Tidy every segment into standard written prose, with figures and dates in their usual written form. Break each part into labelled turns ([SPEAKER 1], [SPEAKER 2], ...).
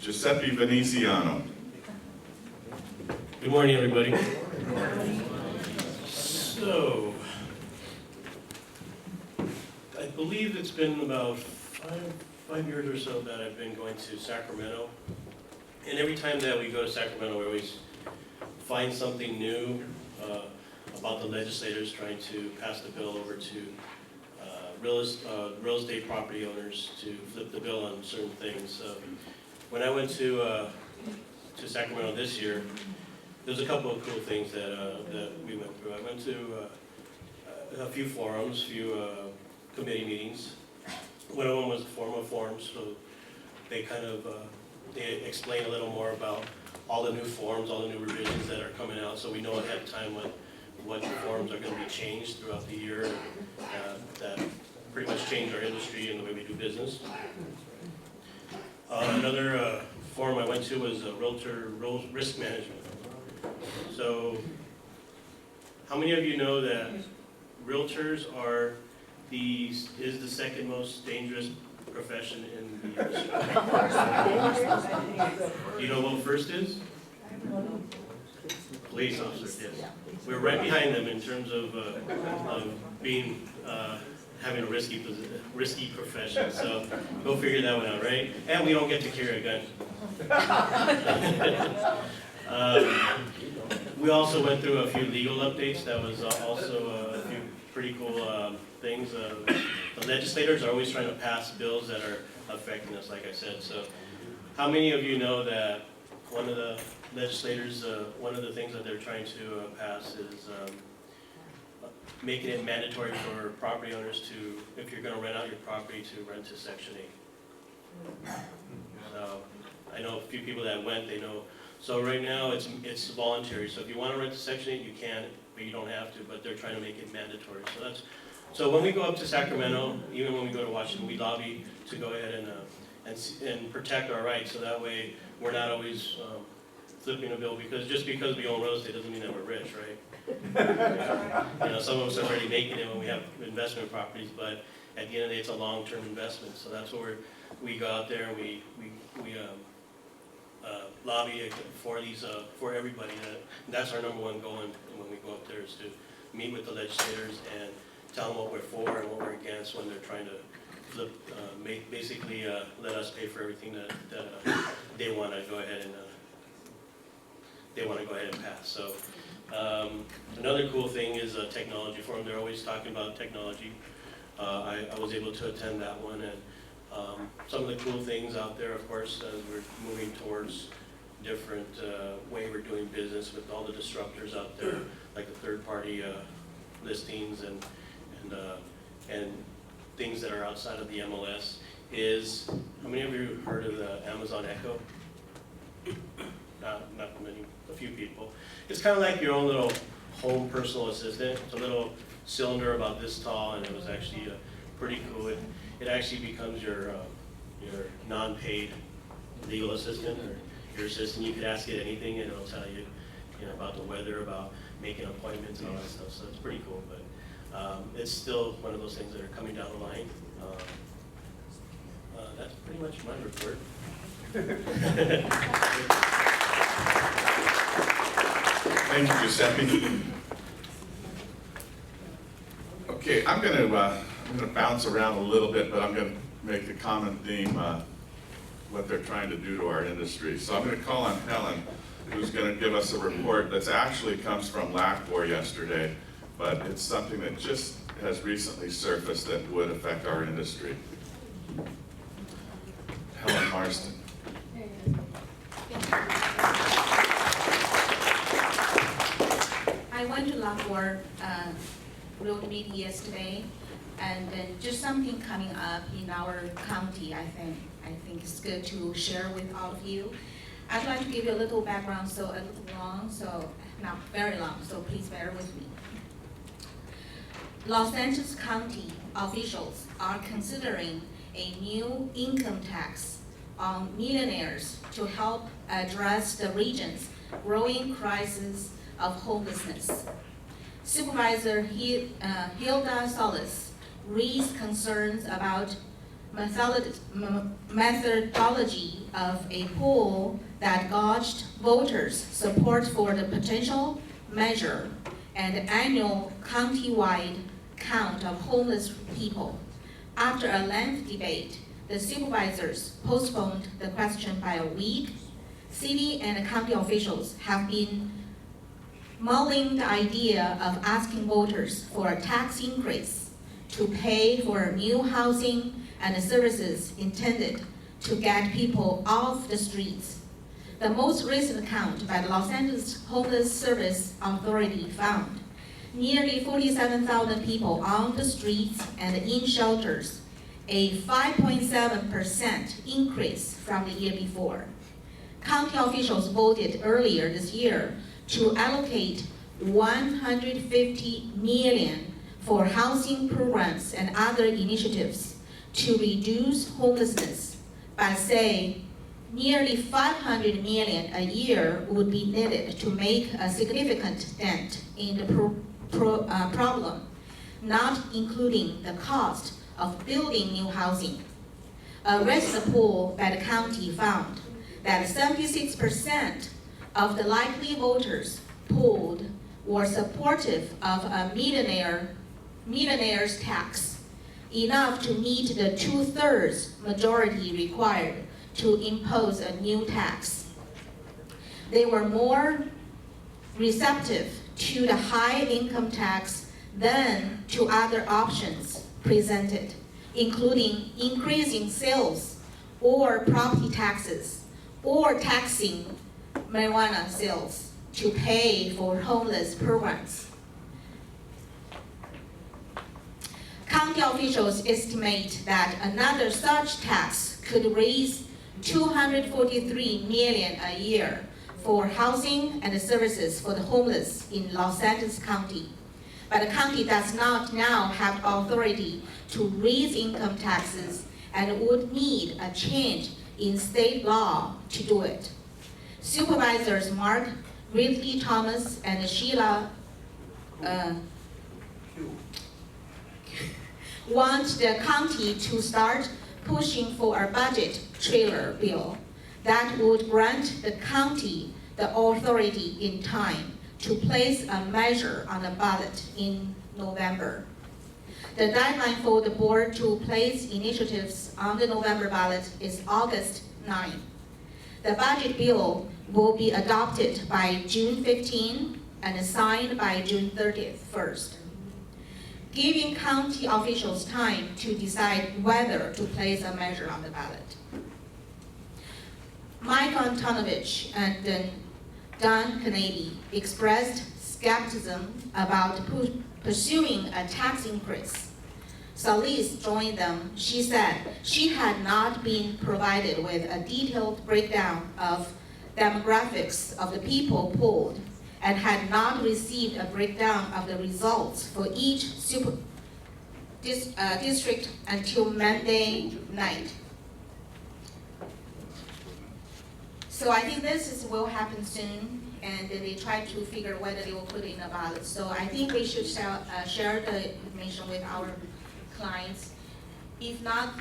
[SPEAKER 1] Giuseppe Veneziano.
[SPEAKER 2] Good morning, everybody. So, I believe it's been about five years or so that I've been going to Sacramento. And every time that we go to Sacramento, we always find something new about the legislators trying to pass the bill over to real estate property owners to flip the bill on certain things. So, when I went to Sacramento this year, there's a couple of cool things that we went through. I went to a few forums, committee meetings. One of them was the Forum of Forums, so they kind of they explain a little more about all the new forms, all the new revisions that are coming out, so we know ahead of time what forms are going to be changed throughout the year that pretty much change our industry and the way we do business. Another forum I went to was Realtor Risk Management. So, how many of you know that realtors is the second most dangerous profession in the industry? Do you know what first is? Police officers, yes. We're right behind them in terms of being having a risky profession. So go figure that one out, right? And we don't get to carry a gun. We also went through a few legal updates. That was also a few pretty cool things. The legislators are always trying to pass bills that are affecting us, like I said. So how many of you know that one of the legislators, one of the things that they're trying to pass is making it mandatory for property owners to, if you're going to rent out your property, to rent to Section 8. So I know a few people that went, they know. So right now it's voluntary. So if you want to rent to Section 8, you can, but you don't have to. But they're trying to make it mandatory. So when we go up to Sacramento, even when we go to Washington, we lobby to go ahead and protect our rights. So that way we're not always flipping a bill just because we own real estate doesn't mean that we're rich, right? Some of us are already making it when we have investment properties, but at the end of the day, it's a long-term investment. So that's where we go out there and we lobby for everybody. That's our number one goal when we go up there, is to meet with the legislators and tell them what we're for and what we're against when they're trying to flip, basically let us pay for everything that they want to go ahead and pass. So another cool thing is a technology forum. They're always talking about technology. I was able to attend that one, and some of the cool things out there, of course, as we're moving towards different way we're doing business with all the disruptors out there, like the third-party listings and things that are outside of the MLS. Is, how many of you heard of the Amazon Echo? Not many, a few people. It's kind of like your own little home personal assistant. It's a little cylinder about this tall, and it was actually pretty cool. It actually becomes your non-paid legal assistant or your assistant. You could ask it anything, and it'll tell you, about the weather, about making appointments, and all that stuff. So it's pretty cool, but it's still one of those things that are coming down the line. That's pretty much my report.
[SPEAKER 1] Thank you, Giuseppe. Okay, I'm going to bounce around a little bit, but I'm going to make the common theme what they're trying to do to our industry. So I'm going to call on Helen, who's going to give us a report that actually comes from LACBOR yesterday, but it's something that just has recently surfaced that would affect our industry. Helen Marston.
[SPEAKER 3] I went to LACBOR road meeting yesterday, and then just something coming up in our county. I think it's good to share with all of you. I'd like to give you a little background, so a little long, so not very long, so please bear with me. Los Angeles County officials are considering a new income tax on millionaires to help address the region's growing crisis of homelessness. Supervisor Hilda Solis raised concerns about methodology of a poll that gauged voters' support for the potential measure and annual county-wide count of homeless people. After a lengthy debate, the supervisors postponed the question by a week. City and county officials have been mulling the idea of asking voters for a tax increase to pay for new housing and services intended to get people off the streets. The most recent count by the Los Angeles Homeless Service Authority found nearly 47,000 people on the streets and in shelters, a 5.7% increase from the year before. County officials voted earlier this year to allocate $150 million for housing programs and other initiatives to reduce homelessness, by saying nearly $500 million a year would be needed to make a significant dent in the problem, not including the cost of building new housing. A recent poll by the county found that 76% of the likely voters polled were supportive of a millionaire's tax, enough to meet the 2/3 majority required to impose a new tax. They were more receptive to the high income tax than to other options presented, including increasing sales or property taxes or taxing marijuana sales to pay for homeless programs. County officials estimate that another such tax could raise $243 million a year for housing and services for the homeless in Los Angeles County. But the county does not now have authority to raise income taxes and would need a change in state law to do it. Supervisors Mark Ridley Thomas and Sheila want the county to start pushing for a budget trailer bill that would grant the county the authority in time to place a measure on the ballot in November. The deadline for the board to place initiatives on the November ballot is August 9. The budget bill will be adopted by June 15 and signed by June 31st, giving county officials time to decide whether to place a measure on the ballot. Mike Antonovich and Don Kennedy expressed skepticism about pursuing a tax increase. Solis joined them. She said she had not been provided with a detailed breakdown of demographics of the people polled and had not received a breakdown of the results for each district until Monday night. So I think will happen soon, and they try to figure whether they will put it in a ballot. So I think we should share the information with our clients, if not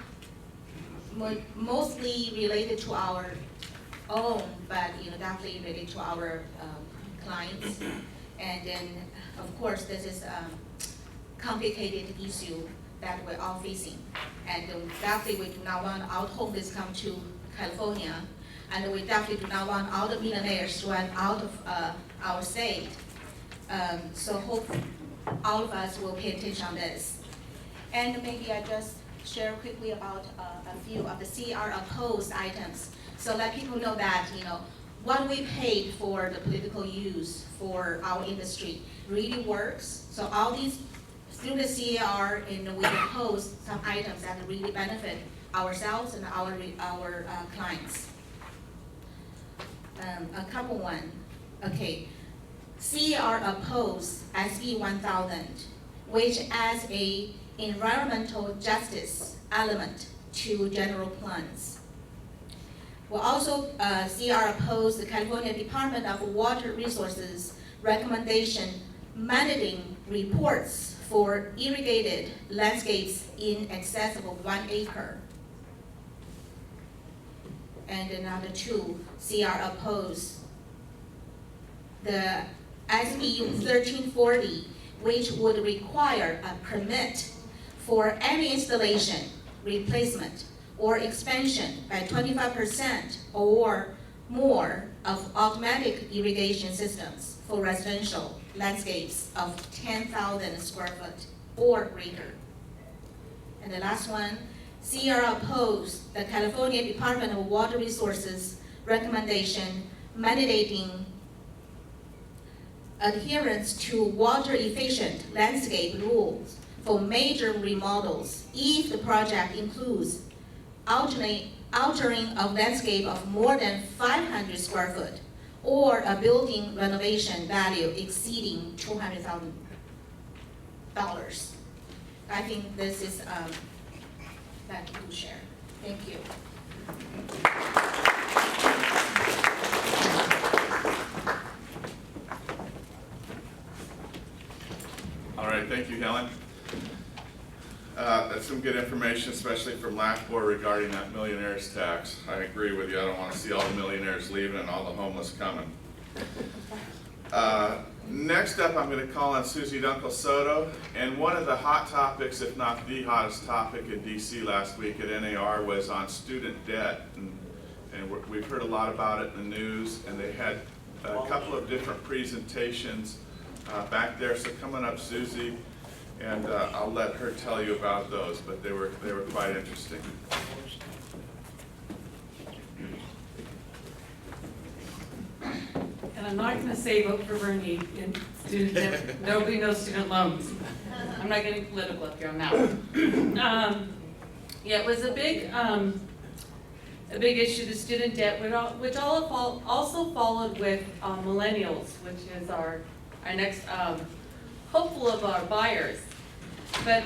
[SPEAKER 3] mostly related to our own, but definitely related to our clients. And then, of course, this is a complicated issue that we're all facing. And definitely we do not want our homeless come to California, and we definitely do not want all the millionaires to run out of our state. So hope all of us will pay attention on this. And maybe I just share quickly about a few of the C.A.R. opposed items. So let people know that, what we paid for the political use for our industry really works. So all these, through the C.A.R., and we oppose some items that really benefit ourselves and our clients. A couple one. Okay. C.A.R. opposed SB 1000, which adds a environmental justice element to general plans. We also C.A.R. opposed the California Department of Water Resources recommendation mandating reports for irrigated landscapes in excess of 1 acre. and another 2 C.A.R. oppose. The SB 1340, which would require a permit for any installation, replacement, or expansion by 25% or more of automatic irrigation systems for residential landscapes of 10,000 square foot or greater. And the last one, C.A.R. opposed the California Department of Water Resources recommendation mandating adherence to water efficient landscape rules for major remodels if the project includes altering of landscape of more than 500 square foot or a building renovation value exceeding $200,000. I think this is that to share. Thank you.
[SPEAKER 1] All right, thank you, Helen. That's some good information, especially from last board regarding that millionaire's tax. I agree with you. I don't want to see all the millionaires leaving and all the homeless coming. Next up, I'm going to call on Susie Dunkel Soto. And one of the hot topics, if not the hottest topic in DC last week at NAR was on student debt. And we've heard a lot about it in the news, and they had a couple of different presentations back there. So coming up, Susie, and I'll let her tell you about those, but they were quite interesting.
[SPEAKER 4] And I'm not going to say vote for Bernie in student debt. Nobody knows student loans. I'm not getting political up here on that one. Yeah, it was a big issue, the student debt, which also followed with millennials, which is our next hopeful of our buyers. But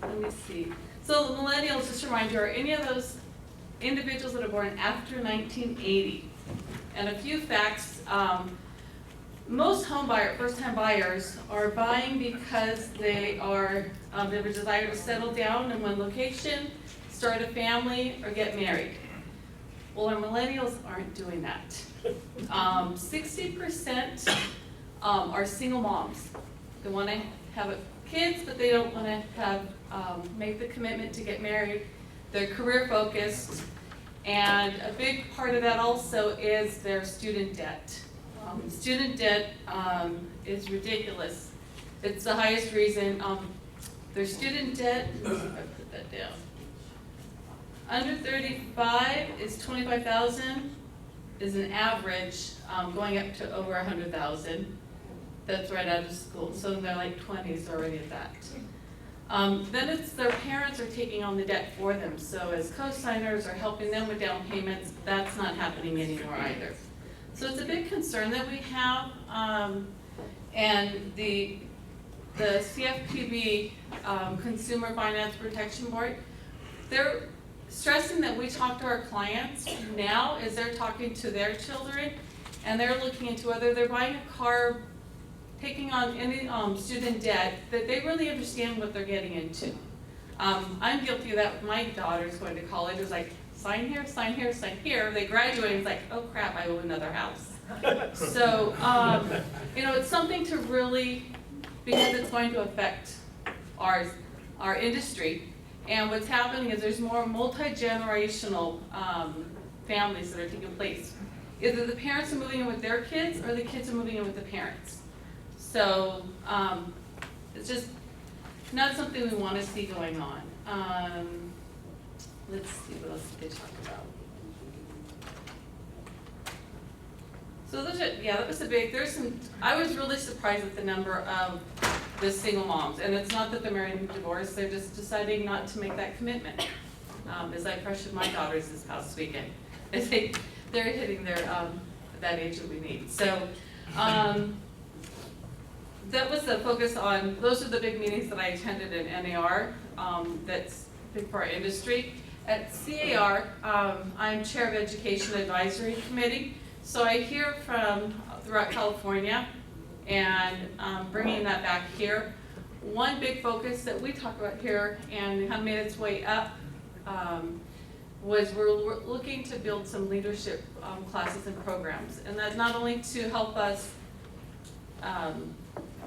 [SPEAKER 4] let me see. So millennials, just to remind you, are any of those individuals that are born after 1980. And a few facts, most first-time buyers are buying because they have a desire to settle down in one location, start a family, or get married. Well, our millennials aren't doing that. 60% are single moms. They want to have kids, but they don't want to make the commitment to get married. They're career focused, and a big part of that also is their student debt. Student debt is ridiculous. It's the highest reason. Their student debt, let's see if I put that down. Under 35 is 25,000, is an average, going up to over 100,000. That's right out of school, so they're like 20s already at that. Then it's their parents are taking on the debt for them, so as co-signers are helping them with down payments, that's not happening anymore either. So it's a big concern that we have, and the CFPB, Consumer Finance Protection Board, they're stressing that we talk to our clients now as they're talking to their children, and they're looking into whether they're buying a car, taking on any student debt, that they really understand what they're getting into. I'm guilty of that with my daughters going to college. It was like, sign here, sign here, sign here. They graduate, and it's like, oh crap, I owe another house. So, it's something to really, because it's going to affect our industry. And what's happening is there's more multi-generational families that are taking place. Either the parents are moving in with their kids, or the kids are moving in with the parents. So it's just not something we want to see going on. Let's see, what else did they talk about? So that was I was really surprised at the number of the single moms. And it's not that they're married and divorced, they're just deciding not to make that commitment. As I pressured my daughters this past weekend. They're hitting their that age that we need. So that was the focus on, those are the big meetings that I attended in NAR, that's big for our industry. At C.A.R., I'm chair of Education Advisory Committee, so I hear from throughout California and bringing that back here. One big focus that we talk about here and have made its way up was we're looking to build some leadership classes and programs. And that's not only to help us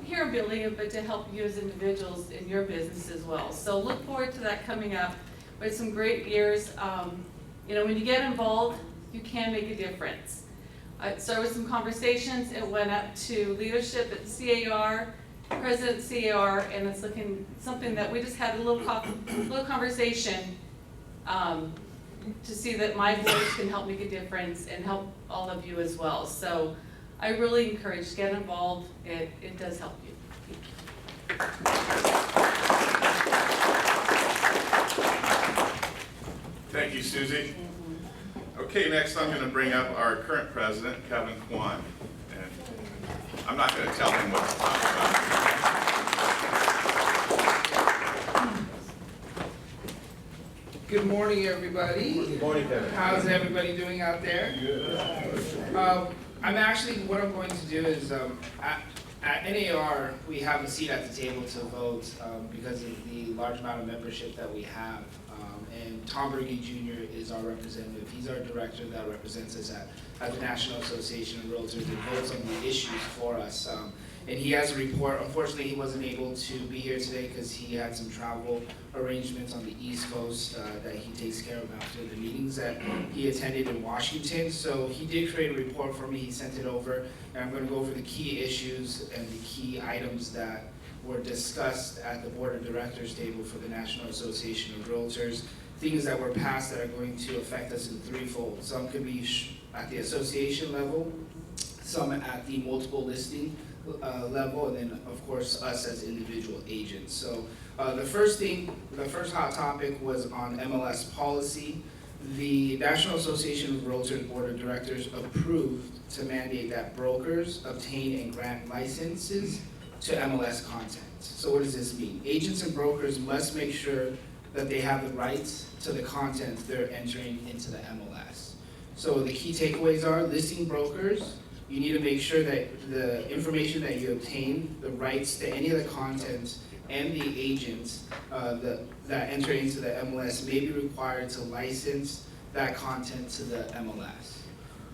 [SPEAKER 4] here in building it, but to help you as individuals in your business as well. So look forward to that coming up. We had some great years. You know, when you get involved, you can make a difference. It started with some conversations, it went up to leadership at C.A.R, President C.A.R, and it's looking something that we just had a little conversation to see that my voice can help make a difference and help all of you as well. So I really encourage, get involved, it does help you.
[SPEAKER 1] Thank you, Susie. Okay, next I'm going to bring up our current president, Kevin Kwan. And I'm not going to tell him what to talk about.
[SPEAKER 5] Good morning, everybody.
[SPEAKER 6] Good morning, Kevin.
[SPEAKER 5] How's everybody doing out there?
[SPEAKER 6] Good.
[SPEAKER 5] What I'm going to do is, at NAR, we have a seat at the table to vote because of the large amount of membership that we have. And Tom Berge Jr. is our representative. He's our director that represents us at the National Association of Realtors and votes on the issues for us. And he has a report. Unfortunately, he wasn't able to be here today because he had some travel arrangements on the East Coast that he takes care of after the meetings that he attended in Washington. So he did create a report for me. He sent it over, and I'm going to go over the key issues and the key items that were discussed at the Board of Directors table for the National Association of Realtors. Things that were passed that are going to affect us in threefold. Some could be at the association level, some at the multiple listing level, and then of course us as individual agents. So the first hot topic was on MLS policy. The National Association of Realtors Board of Directors approved to mandate that brokers obtain and grant licenses to MLS content. So what does this mean? Agents and brokers must make sure that they have the rights to the content they're entering into the MLS. So the key takeaways are listing brokers. You need to make sure that the information that you obtain, the rights to any of the content and the agents that enter into the MLS may be required to license that content to the MLS.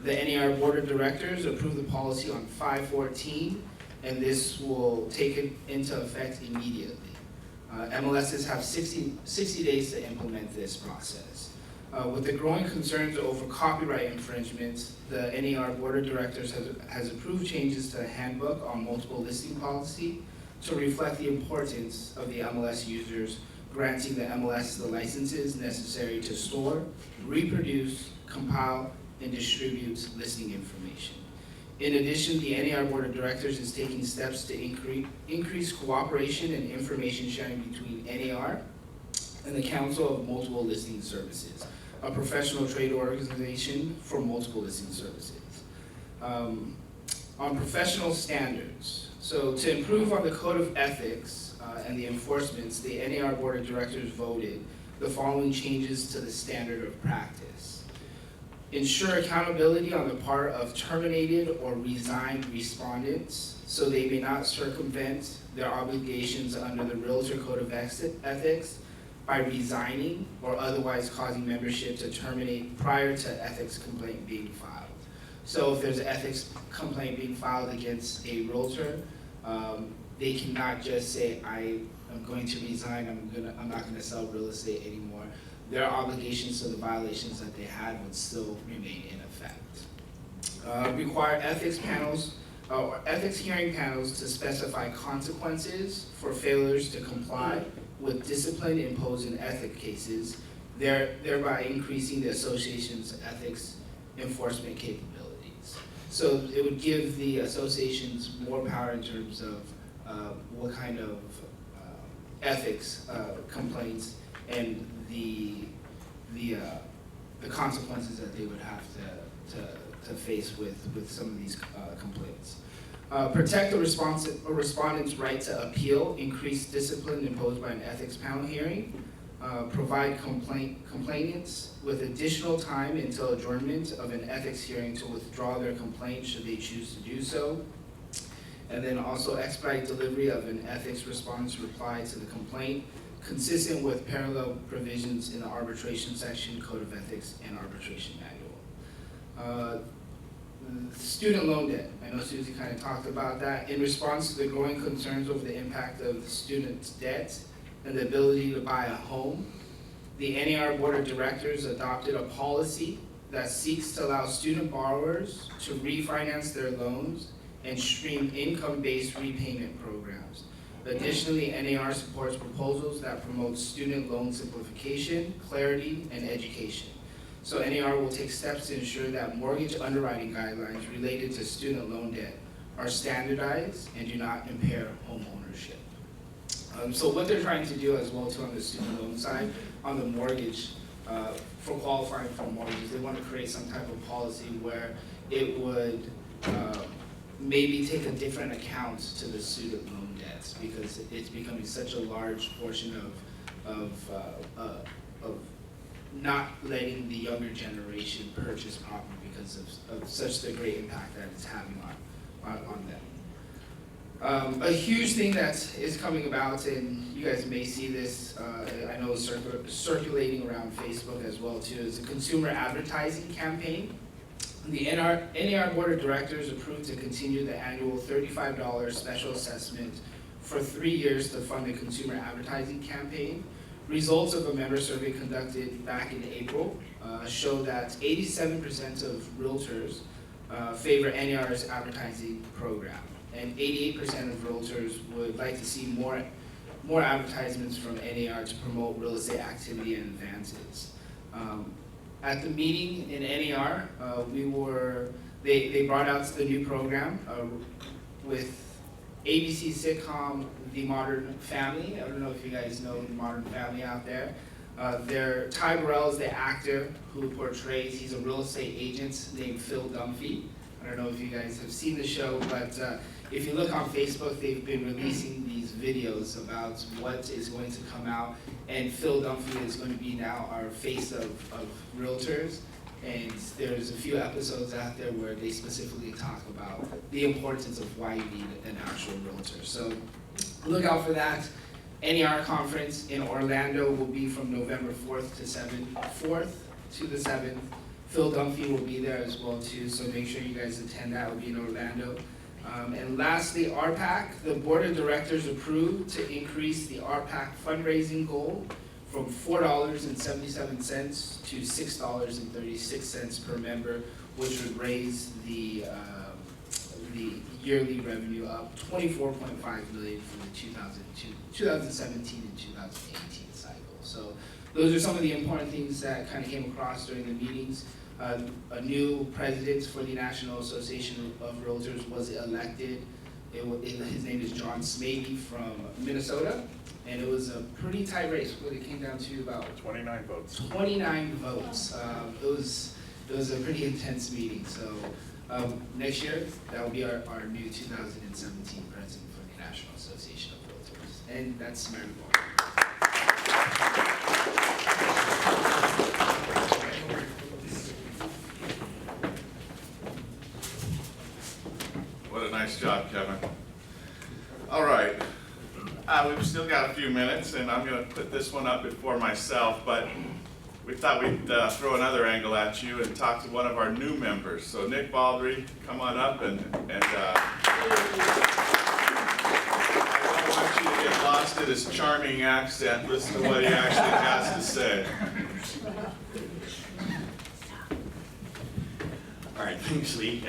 [SPEAKER 5] The NAR Board of Directors approved the policy on 5/14, and this will take it into effect immediately. MLSs have 60 days to implement this process. With the growing concerns over copyright infringements, the NAR Board of Directors has approved changes to the handbook on multiple listing policy to reflect the importance of the MLS users granting the MLS the licenses necessary to store, reproduce, compile, and distribute listing information. In addition, the NAR Board of Directors is taking steps to increase cooperation and information sharing between NAR and the Council of Multiple Listing Services, a professional trade organization for multiple listing services. On professional standards, so to improve on the code of ethics and the enforcements, the NAR Board of Directors voted the following changes to the standard of practice. Ensure accountability on the part of terminated or resigned respondents so they may not circumvent their obligations under the Realtor Code of Ethics by resigning or otherwise causing membership to terminate prior to ethics complaint being filed. So if there's an ethics complaint being filed against a realtor, they cannot just say, I am going to resign, I'm not gonna sell real estate anymore. Their obligations to the violations that they had would still remain in effect. Require ethics panels or ethics hearing panels to specify consequences for failures to comply with discipline imposed in ethics cases, thereby increasing the association's ethics enforcement capabilities. So it would give the associations more power in terms of what kind of ethics complaints and the consequences that they would have to face with some of these complaints. Protect the respondent's right to appeal, increase discipline imposed by an ethics panel hearing, provide complainants with additional time until adjournment of an ethics hearing to withdraw their complaint should they choose to do so, and then also expedite delivery of an ethics response reply to the complaint consistent with parallel provisions in the arbitration section, code of ethics, and arbitration manual. Student loan debt, I know Susie kind of talked about that. In response to the growing concerns over the impact of the student's debt and the ability to buy a home, the NAR Board of Directors adopted a policy that seeks to allow student borrowers to refinance their loans and stream income-based repayment programs. Additionally, NAR supports proposals that promote student loan simplification, clarity, and education. So NAR will take steps to ensure that mortgage underwriting guidelines related to student loan debt are standardized and do not impair home ownership. So what they're trying to do as well too on the student loan side, on the mortgage, for qualifying for mortgages, they want to create some type of policy where it would maybe take a different account to the student loan debts, because it's becoming such a large portion of not letting the younger generation purchase property because of such the great impact that it's having on them. A huge thing that is coming about, and you guys may see this, I know it's circulating around Facebook as well too, is a consumer advertising campaign. The NAR Board of Directors approved to continue the annual $35 special assessment for 3 years to fund the consumer advertising campaign. Results of a member survey conducted back in April show that 87% of realtors favor NAR's advertising program, and 88% of realtors would like to see more advertisements from NAR to promote real estate activity and advances. At the meeting in NAR, they brought out the new program with ABC sitcom The Modern Family. I don't know if you guys know The Modern Family out there. Ty Burrell is the actor who portrays, he's a real estate agent named Phil Dunphy. I don't know if you guys have seen the show, but if you look on Facebook, they've been releasing these videos about what is going to come out, and Phil Dunphy is going to be now our face of realtors. And there's a few episodes out there where they specifically talk about the importance of why you need an actual realtor. So look out for that. NAR conference in Orlando will be from November 4th to the 7th. Phil Dunphy will be there as well too, so make sure you guys attend that. It will be in Orlando. And lastly, RPAC, the Board of Directors approved to increase the RPAC fundraising goal from $4.77 to $6.36 per member, which would raise the yearly revenue up $24.5 million from the 2017 and 2018 cycle. So those are some of the important things that kind of came across during the meetings. A new president for the National Association of Realtors was elected. His name is John Smady from Minnesota, and it was a pretty tight race. It came down to about
[SPEAKER 1] 29 votes.
[SPEAKER 5] 29 votes. It was a pretty intense meeting. So next year, that will be our new 2017 president for the National Association of Realtors, and that's my report.
[SPEAKER 1] What a nice job, Kevin. All right, we've still got a few minutes, and I'm going to put this one up before myself, but we thought we'd throw another angle at you and talk to one of our new members. So Nick Baldry, come on up, and I don't want you to get lost in his charming accent. Listen to what he actually has to say.
[SPEAKER 7] All right, thanks, Lee.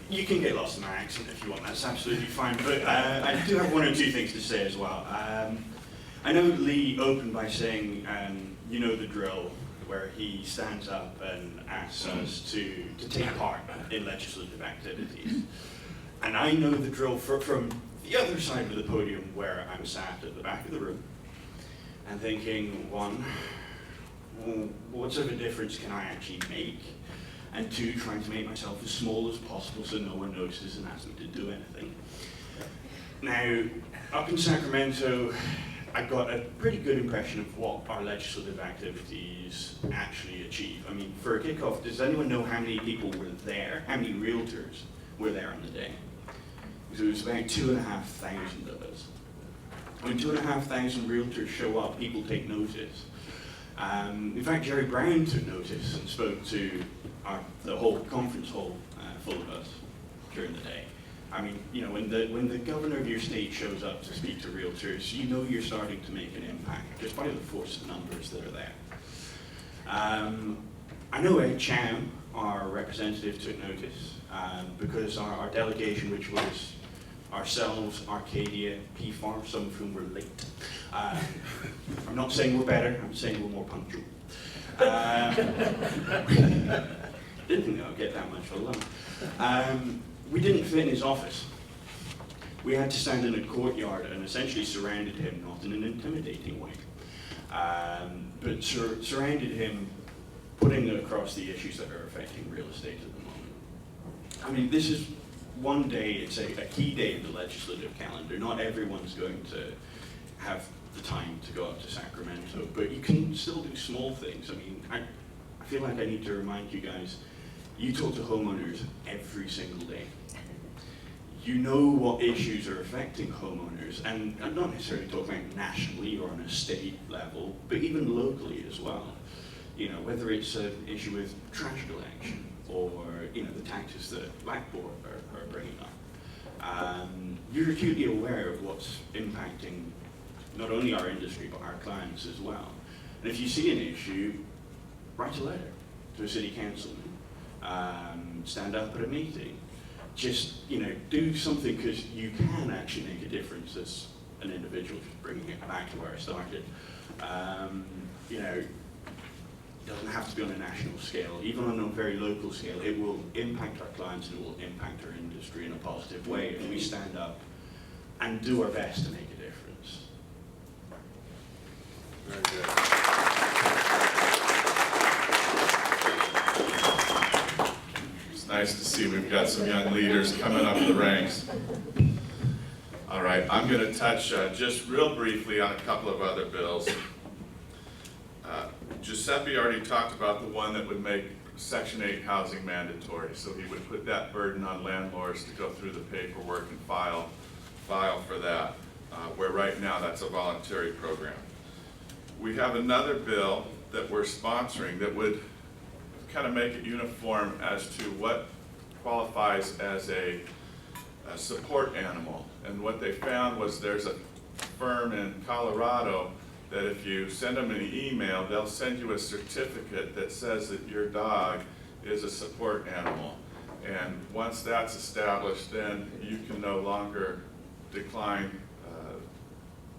[SPEAKER 7] You can get lost in my accent if you want, that's absolutely fine. But I do have one or two things to say as well. I know Lee opened by saying, you know the drill, where he stands up and asks us to take part in legislative activities. And I know the drill from the other side of the podium, where I'm sat at the back of the room, and thinking, one, what sort of a difference can I actually make? And two, trying to make myself as small as possible so no one notices and asks me to do anything. Now, up in Sacramento, I got a pretty good impression of what our legislative activities actually achieve. I mean, for a kickoff, does anyone know how many people were there? How many realtors were there on the day? Because it was about 2,500 of us. When 2,500 realtors show up, people take notice. In fact, Jerry Brown took notice and spoke to the whole conference hall full of us during the day. I mean, you know, when the governor of your state shows up to speak to realtors, you know you're starting to make an impact just by the force of numbers that are there. I know Ed Cham, our representative, took notice because our delegation, which was ourselves, Arcadia, PFAR, some of whom were late. I'm not saying we're better, I'm saying we're more punctual. Didn't think I would get that much for lunch. We didn't fit in his office. We had to stand in a courtyard and essentially surrounded him, not in an intimidating way, but surrounded him, putting across the issues that are affecting real estate at the moment. I mean, this is one day, it's a key day in the legislative calendar. Not everyone's going to have the time to go up to Sacramento, but you can still do small things. I mean, I feel like I need to remind you guys, you talk to homeowners every single day. You know what issues are affecting homeowners, and I'm not necessarily talking about nationally or on a state level, but even locally as well. You know, whether it's an issue with trash collection or, you know, the taxes that Blackboard are bringing up. You're acutely aware of what's impacting not only our industry, but our clients as well. And if you see an issue, write a letter to a city councilman, stand up at a meeting, just, you know, do something, because you can actually make a difference as an individual, just bringing it back to where I started. You know, it doesn't have to be on a national scale. Even on a very local scale, it will impact our clients and it will impact our industry in a positive way if we stand up and do our best to make a difference.
[SPEAKER 1] Very good. It's nice to see we've got some young leaders coming up the ranks. All right, I'm going to touch just real briefly on a couple of other bills. Giuseppe already talked about the one that would make Section 8 housing mandatory, so he would put that burden on landlords to go through the paperwork and file for that, where right now that's a voluntary program. We have another bill that we're sponsoring that would kind of make it uniform as to what qualifies as a support animal. And what they found was there's a firm in Colorado that if you send them an email, they'll send you a certificate that says that your dog is a support animal. And once that's established, then you can no longer decline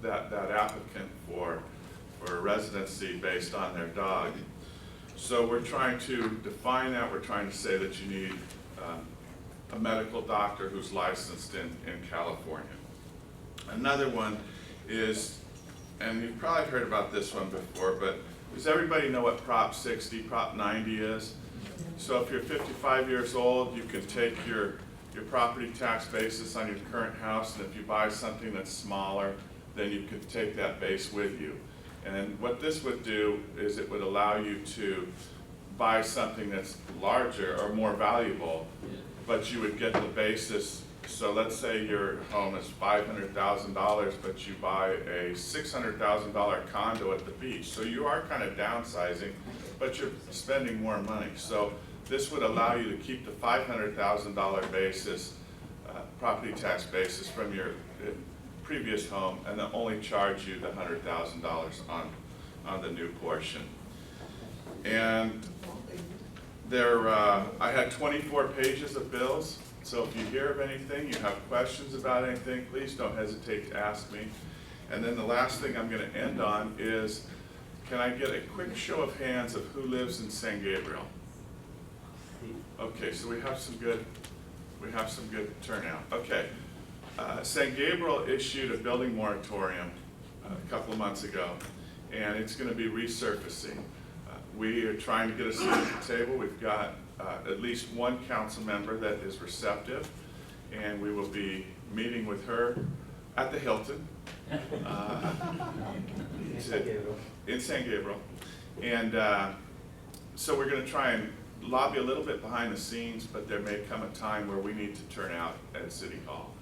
[SPEAKER 1] that applicant for residency based on their dog. So we're trying to define that. We're trying to say that you need a medical doctor who's licensed in California. Another one is, and you've probably heard about this one before, but does everybody know what Prop 60, Prop 90 is? So if you're 55 years old, you can take your property tax basis on your current house, and if you buy something that's smaller, then you could take that base with you. And what this would do is it would allow you to buy something that's larger or more valuable, but you would get the basis. So let's say your home is $500,000, but you buy a $600,000 condo at the beach. So you are kind of downsizing, but you're spending more money. So this would allow you to keep the $500,000 basis, property tax basis from your previous home, and then only charge you the $100,000 on the new portion. And there, I had 24 pages of bills. So if you hear of anything, you have questions about anything, please don't hesitate to ask me. And then the last thing I'm going to end on is, can I get a quick show of hands of who lives in San Gabriel? Okay, so we have some good turnout. Okay, San Gabriel issued a building moratorium a couple of months ago, and it's going to be resurfacing. We are trying to get a seat at the table. We've got at least one council member that is receptive, and we will be meeting with her at the Hilton in San Gabriel. And so we're going to try and lobby a little bit behind the scenes, but there may come a time where we need to turn out at City Hall.